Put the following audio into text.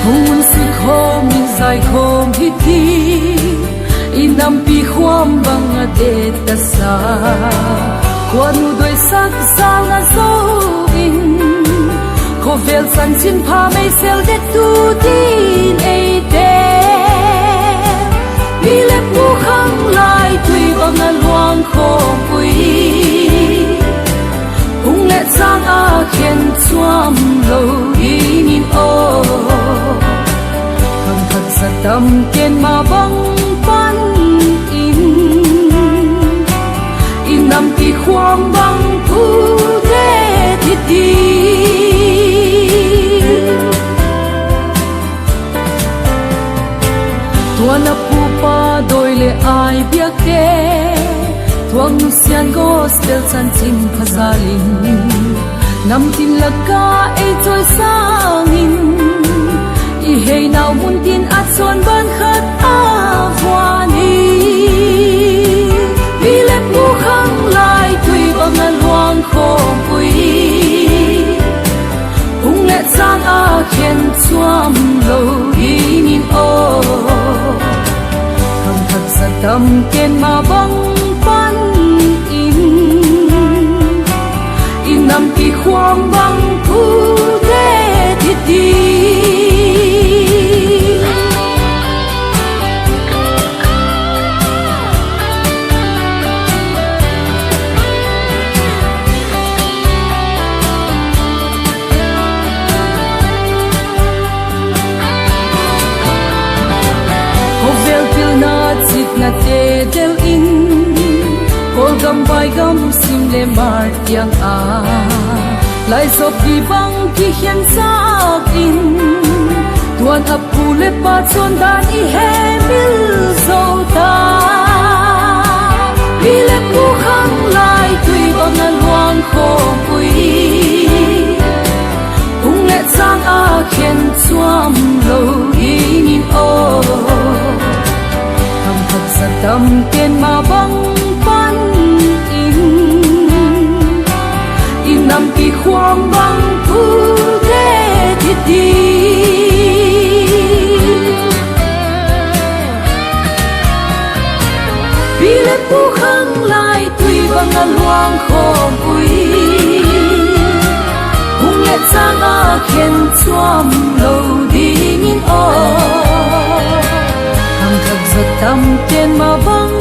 hôn sự khom in dài khom hít đi in nằm pi khoam bằng để ta xa qua nu đôi sắc sao na dấu in có vel san xin pha mây sel để tu tin ai đê đi lep mu khang lại tùy bằng loang khom quy hung lệ sang a khen chuam lâu in ô hằng thật sa tâm kiên mà băng pan in nằm kỳ khoang băng thu thế thiết đi tuan apu pa đôi lệ ai biết thế thuang nu sian gospel chan chin phazalin nam tin la ka ei choi sangin i hei nau mun tin at son ban khat a vani vi lep mu khang lai tùy bằng loang khom ui hung lệ sang a khen chuam lâu in ô hằng thật sa tâm kiên mà băng pan in nằm kỳ khoang băng thu thế thiết đi na te del in kol gam vai gam sim le mar tiang a lai sop di bang ki hian sak in tuan apu le pa chon dan i he mil zo ta bi le pu khang lai tui bang luang khom ui hung le sang a khen chuam lo in ô sa tâm kiên mà băng pan in nằm kỳ khoang băng thu thế thiết đi vì lẽ pu khang lại tùy bằng loang khom ui hung lệ sang a khen chuam lâu đi nhìn ô hằng thật giật tâm kiên mà băng